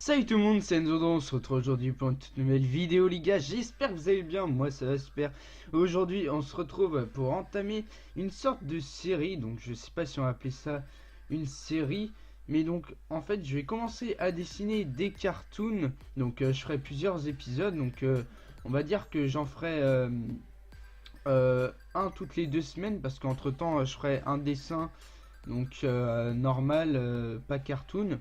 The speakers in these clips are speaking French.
Salut tout le monde, c'est Enzo, on se retrouve aujourd'hui pour une toute nouvelle vidéo les gars, j'espère que vous allez bien, moi ça va super. Aujourd'hui on se retrouve pour entamer une sorte de série, donc je sais pas si on va appeler ça une série, mais donc en fait je vais commencer à dessiner des cartoons, donc je ferai plusieurs épisodes, donc on va dire que j'en ferai un toutes les 2 semaines, parce qu'entre temps je ferai un dessin, donc normal, pas cartoon.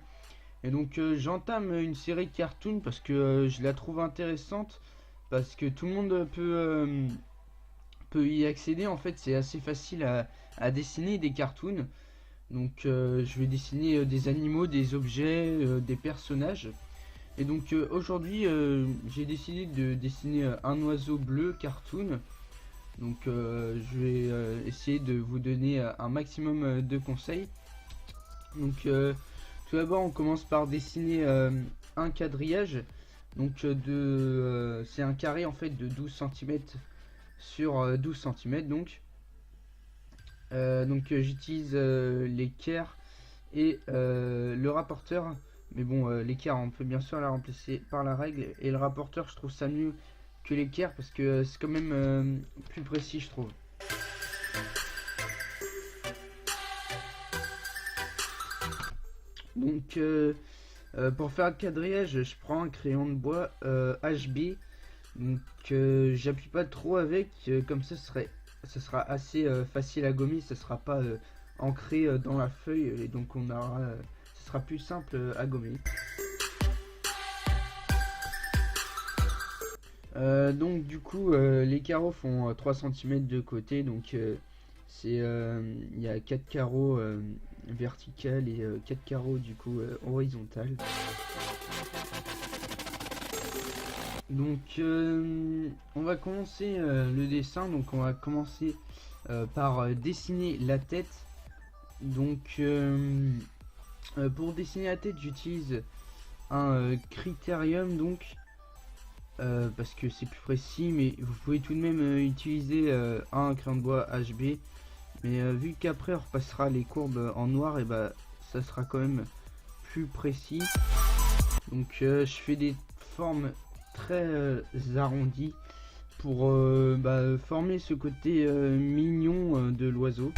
Et donc j'entame une série cartoon parce que je la trouve intéressante, parce que tout le monde peut y accéder. En fait c'est assez facile à dessiner des cartoons. Donc je vais dessiner des animaux, des objets, des personnages. Et donc aujourd'hui j'ai décidé de dessiner un oiseau bleu cartoon. Donc je vais essayer de vous donner un maximum de conseils. Donc tout d'abord on commence par dessiner un quadrillage. Donc c'est un carré en fait de 12 cm sur 12 cm. Donc j'utilise l'équerre et le rapporteur. Mais bon, l'équerre on peut bien sûr la remplacer par la règle. Et le rapporteur je trouve ça mieux que l'équerre parce que c'est quand même plus précis je trouve. Donc pour faire le quadrillage, je prends un crayon de bois HB. Donc j'appuie pas trop avec, comme ça ça sera assez facile à gommer, ça sera pas ancré dans la feuille et donc ça sera plus simple à gommer. Donc du coup les carreaux font 3 cm de côté, donc il y a 4 carreaux vertical et 4 carreaux du coup horizontal. Donc on va commencer le dessin. Donc on va commencer par dessiner la tête. Donc pour dessiner la tête j'utilise un critérium, donc parce que c'est plus précis, mais vous pouvez tout de même utiliser un crayon de bois HB. Mais vu qu'après on repassera les courbes en noir, et bah ça sera quand même plus précis. Donc je fais des formes très arrondies pour former ce côté mignon de l'oiseau.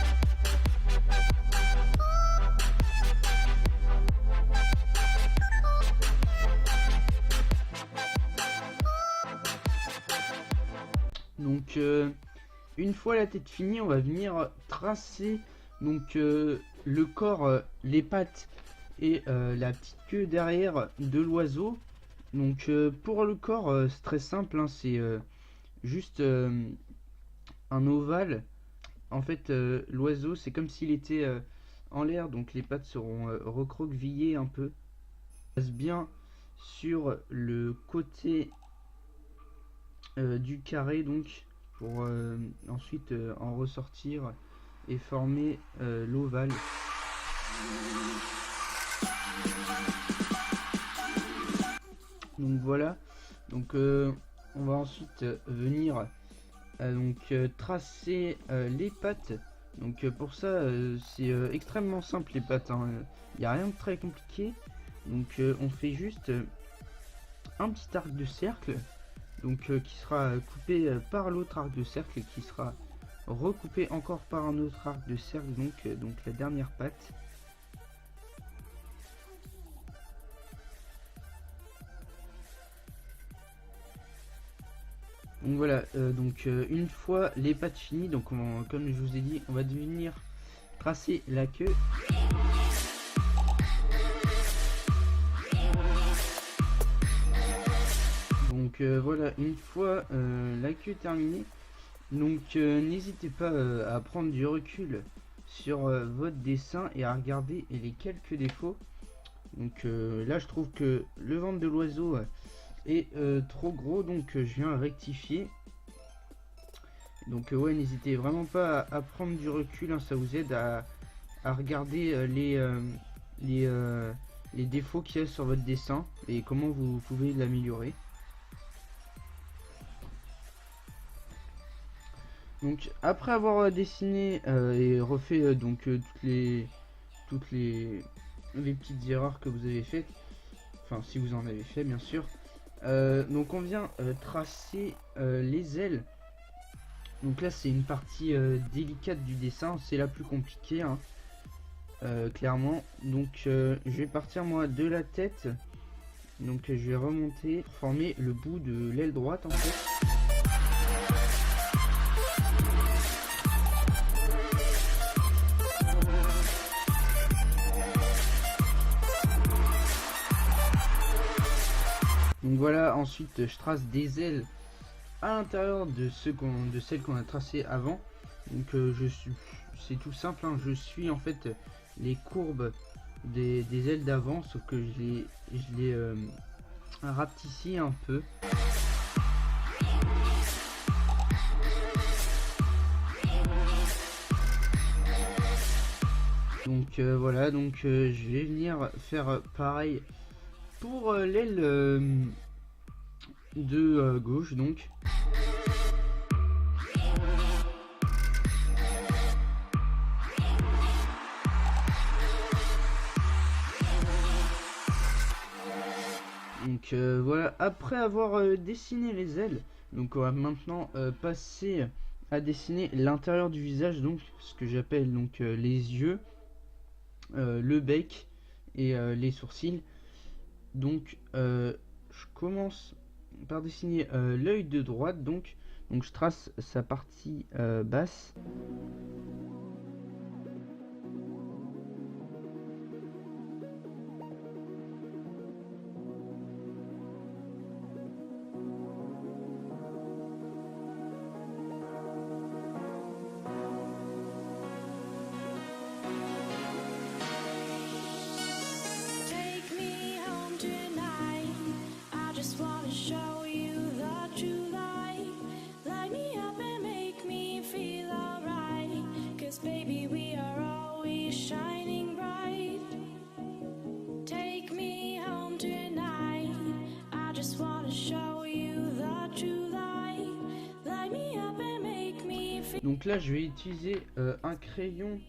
Donc une fois la tête finie, on va venir tracer donc le corps, les pattes et la petite queue derrière de l'oiseau. Donc pour le corps c'est très simple, hein, c'est juste un ovale. En fait l'oiseau c'est comme s'il était en l'air, donc les pattes seront recroquevillées un peu. On passe bien sur le côté du carré, donc pour ensuite en ressortir et former l'ovale. Donc voilà, donc on va ensuite venir tracer les pattes. Donc pour ça c'est extrêmement simple les pattes, hein. Il n'y a rien de très compliqué. Donc on fait juste un petit arc de cercle, donc qui sera coupé par l'autre arc de cercle et qui sera recoupé encore par un autre arc de cercle, donc la dernière patte. Donc voilà, une fois les pattes finies, donc comme je vous ai dit, on va venir tracer la queue. Donc voilà, une fois la queue terminée, donc n'hésitez pas à prendre du recul sur votre dessin et à regarder les quelques défauts. Donc là je trouve que le ventre de l'oiseau est trop gros, donc je viens rectifier. Donc ouais, n'hésitez vraiment pas à prendre du recul, hein, ça vous aide à regarder les défauts qu'il y a sur votre dessin et comment vous pouvez l'améliorer. Donc après avoir dessiné et refait toutes les petites erreurs que vous avez faites, enfin si vous en avez fait bien sûr. Donc on vient tracer les ailes. Donc là c'est une partie délicate du dessin, c'est la plus compliquée hein, clairement. Donc je vais partir moi de la tête. Donc je vais remonter, former le bout de l'aile droite en fait. Donc voilà, ensuite je trace des ailes à l'intérieur de celles qu'on a tracées avant. Donc c'est tout simple hein, je suis en fait les courbes des ailes d'avant, sauf que je les rapetissis un peu. Donc voilà, donc je vais venir faire pareil pour l'aile de gauche donc. Donc voilà, après avoir dessiné les ailes, donc on va maintenant passer à dessiner l'intérieur du visage, donc ce que j'appelle donc les yeux, le bec et les sourcils. Donc je commence par dessiner l'œil de droite, donc je trace sa partie basse. Donc là je vais utiliser un crayon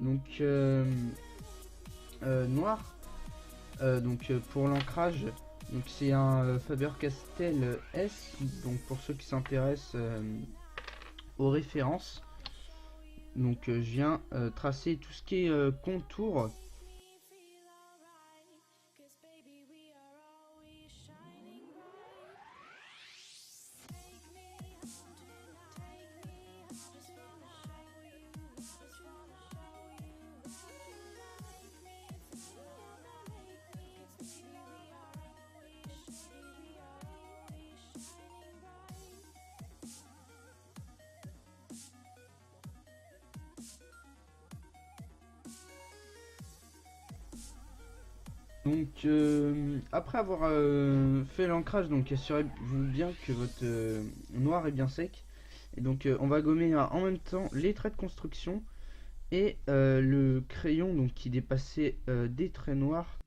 donc noir donc pour l'ancrage. Donc c'est un Faber-Castell S, donc pour ceux qui s'intéressent aux références. Donc je viens tracer tout ce qui est contour. Donc après avoir fait l'ancrage, donc assurez-vous bien que votre noir est bien sec. Et donc on va gommer en même temps les traits de construction et le crayon donc qui dépassait des traits noirs.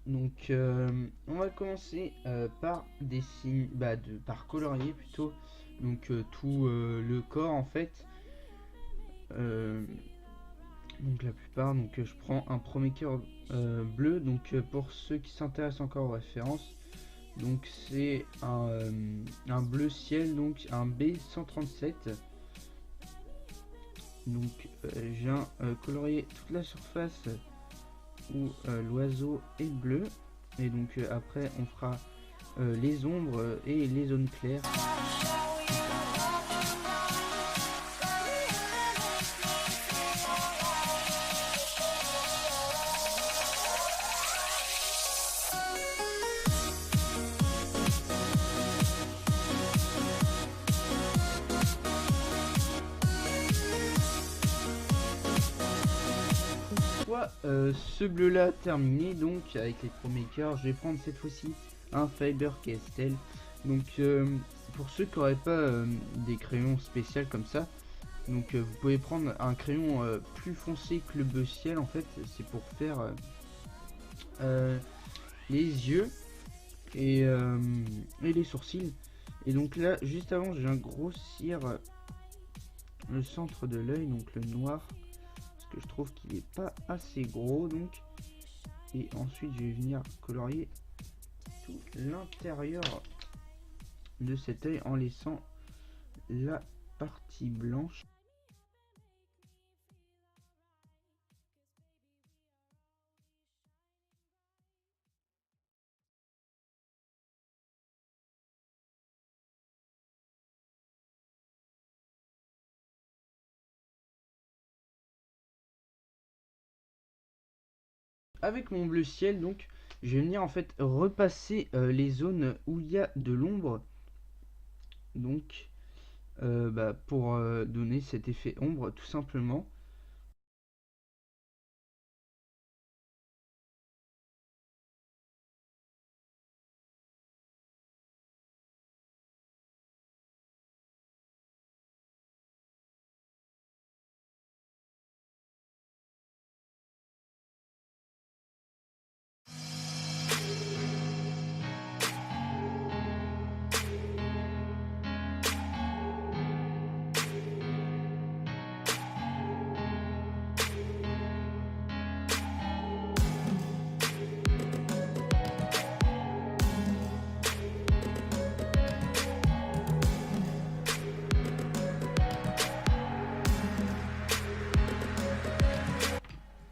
Donc on va commencer par dessiner, par colorier plutôt, donc tout le corps en fait. Donc la plupart, donc je prends un premier cœur bleu, donc pour ceux qui s'intéressent encore aux références, donc c'est un bleu ciel, donc un B137. Donc je viens colorier toute la surface où l'oiseau est bleu, et donc après on fera les ombres et les zones claires. Ce bleu là terminé, donc avec les premiers cœurs, je vais prendre cette fois-ci un Faber-Castell. Donc pour ceux qui n'auraient pas des crayons spéciaux comme ça, donc vous pouvez prendre un crayon plus foncé que le bleu ciel. En fait c'est pour faire les yeux et les sourcils. Et donc là juste avant je viens grossir le centre de l'œil, donc le noir, parce que je trouve qu'il n'est pas assez gros, donc. Et ensuite je vais venir colorier tout l'intérieur de cet œil en laissant la partie blanche. Avec mon bleu ciel, donc, je vais venir en fait repasser les zones où il y a de l'ombre. Donc, pour donner cet effet ombre, tout simplement.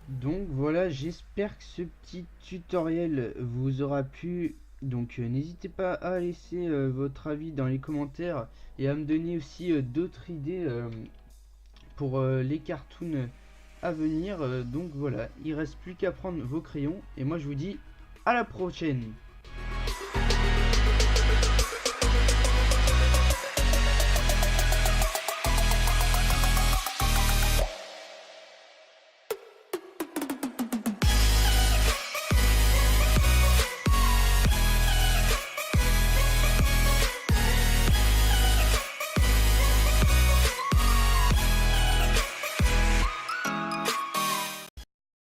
Donc voilà, j'espère que ce petit tutoriel vous aura plu. Donc n'hésitez pas à laisser votre avis dans les commentaires et à me donner aussi d'autres idées pour les cartoons à venir. Donc voilà, il reste plus qu'à prendre vos crayons et moi je vous dis à la prochaine.